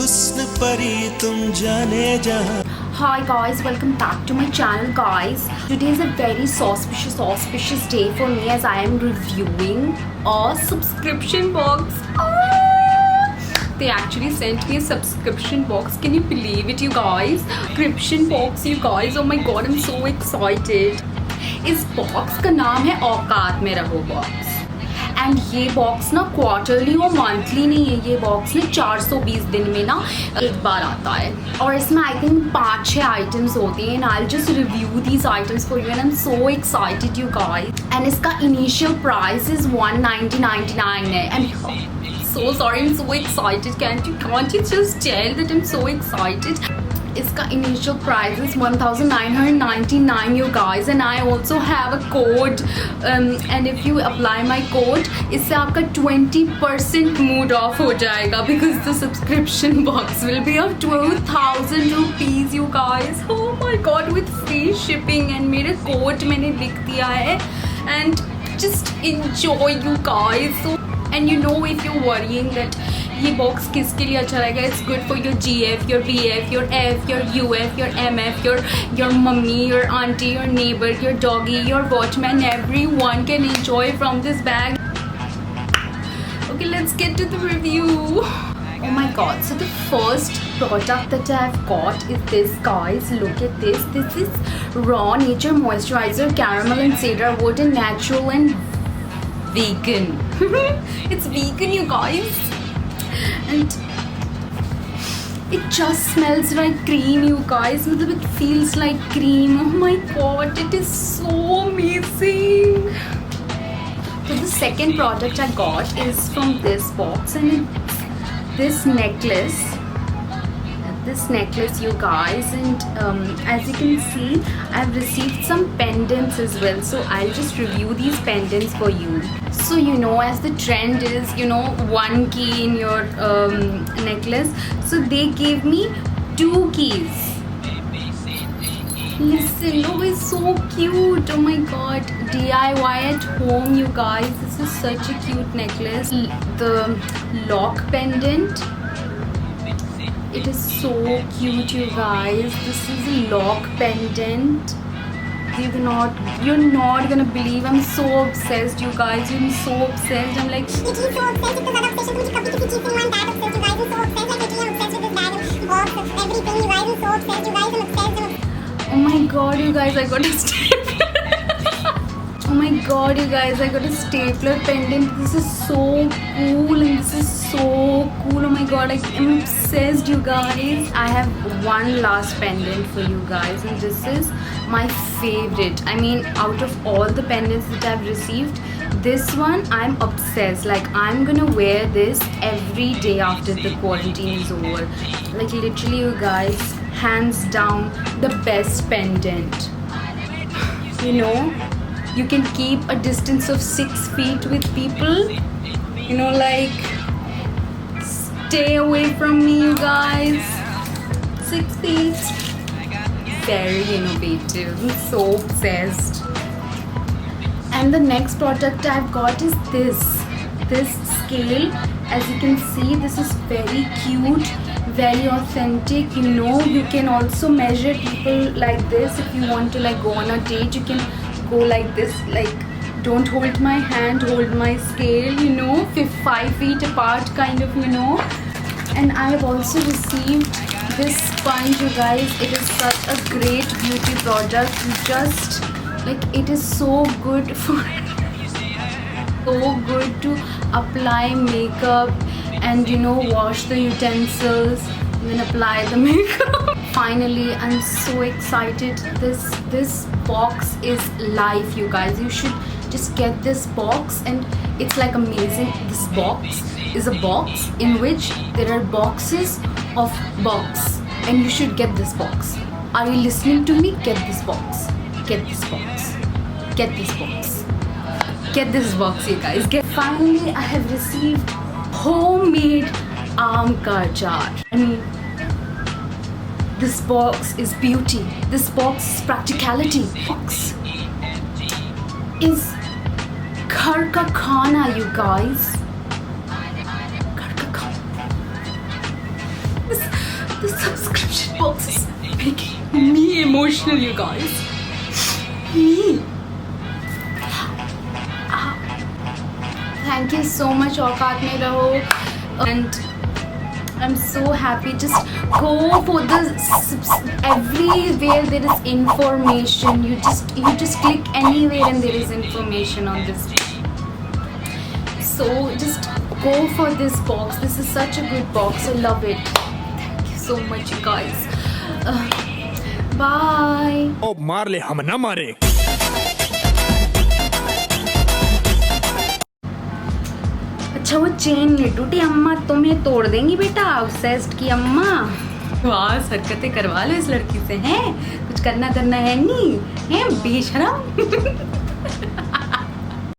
हुस्न परी तुम जाने जहां. Hi guys, welcome back to my channel guys. Today is a very auspicious day for me as I am reviewing a subscription box. They actually sent me a subscription box. Can you believe it you guys? Subscription box you guys. Oh my god, I'm so excited. इस box का नाम है औकात में रहो box. And ये box ना quarterly और मंथली नहीं है, ये बॉक्स ना 420 दिन में ना एक बार आता है. और इसमें आई थिंक 5-6 आइटम्स होती हैं. And I just review these items for you and I am so excited you guys. And इसका इनिशियल प्राइस इज 190.99 है. And so sorry, I'm so excited. Can't you just tell that I'm so excited? इसका initial price is 1999 you guys, and I also have a code, and if you apply my code इससे आपका 20% mood off हो जाएगा because the subscription box will be of 12,000 rupees you guys. Oh my god, with free shipping. and मेरे code मैंने लिख दिया है and just enjoy you guys. So and you know if you're worrying that ये box किसके लिए अच्छा रहेगा, it's good for your GF, your BF, your F, your UF, your MF, your mummy, your auntie, your neighbor, your doggy, your watchman. Everyone can enjoy from this bag. Okay, let's get to the review. Oh my god, so the first product that I've got is this guys. Look at this. This is Raw Nature Moisturizer, Caramel and Cedar Wood, and natural and vegan. It's vegan you guys, and it just smells like cream you guys. It feels like cream. Oh my god, it is so amazing. So the second product I got is from this box, and it's this necklace you guys. And as you can see, I've received some pendants as well, so I'll just review these pendants for you. So you know, as the trend is, you know, one key in your necklace, so they gave me 2 keys. Listen, look, it's so cute. Oh my god, DIY at home you guys. This is such a cute necklace. The lock pendant, it is so cute you guys. This is a lock pendant. You're not gonna believe, I'm so obsessed you guys. I'm so obsessed. I'm like, so obsessed because I'm obsessed with कभी किसी चीज में I'm that obsessed you guys. I'm so obsessed, like literally I'm obsessed with this bag and box and everything you guys. I'm so obsessed you guys. I'm obsessed. oh my god you guys, I got a stapler. Oh my god you guys, I got a stapler pendant. This is so cool, and this is so cool. Oh my god, I'm obsessed you guys. I have one last pendant for you guys, and this is my favorite. I mean, out of all the pendants that I've received, this one I'm obsessed. Like, I'm gonna wear this every day after the quarantine is over. Like, literally you guys, hands down the best pendant. You know, you can keep a distance of 6 feet with people, you know, like, stay away from me you guys. 6 feet. Very innovative. I'm so obsessed. And the next product I've got is this scale. As you can see, this is very cute, very authentic. You know, you can also measure people like this. If you want to like go on a date, you can go like this, like, don't hold my hand, hold my scale, you know, 5 feet apart kind of, you know. And I have also received this sponge you guys. It is such a great beauty product. You just like, it is so good for so good to apply makeup and, you know, wash the utensils and then apply the makeup. Finally, I'm so excited. This box is life you guys. You should just get this box, and it's like amazing. This box is a box in which there are boxes of box, and you should get this box. Are you listening to me? Get this box. Get this box. Get this box. Get this box you guys. Finally, I have received homemade aam ka achar. I mean, this box is beauty. This box is practicality. Box is घर का खाना you guys. घर का खाना. The subscription box is making me emotional, you guys. Me. Thank you so much, औकात में रहो. And I'm so happy. Just go for the everywhere there is information. You just click anywhere and there is information on this. So just go for this box. This is such a good box. I love it. Thank you so much, you guys. Bye. ओ मार ले हम ना मारे. अच्छा वो chain नहीं टूटी, अम्मा तुम्हें तोड़ देंगी बेटा. ऑब्सेस्ड की अम्मा. वाह हरकतें करवा लो इस लड़की से हैं. कुछ करना है नहीं है बेशरम.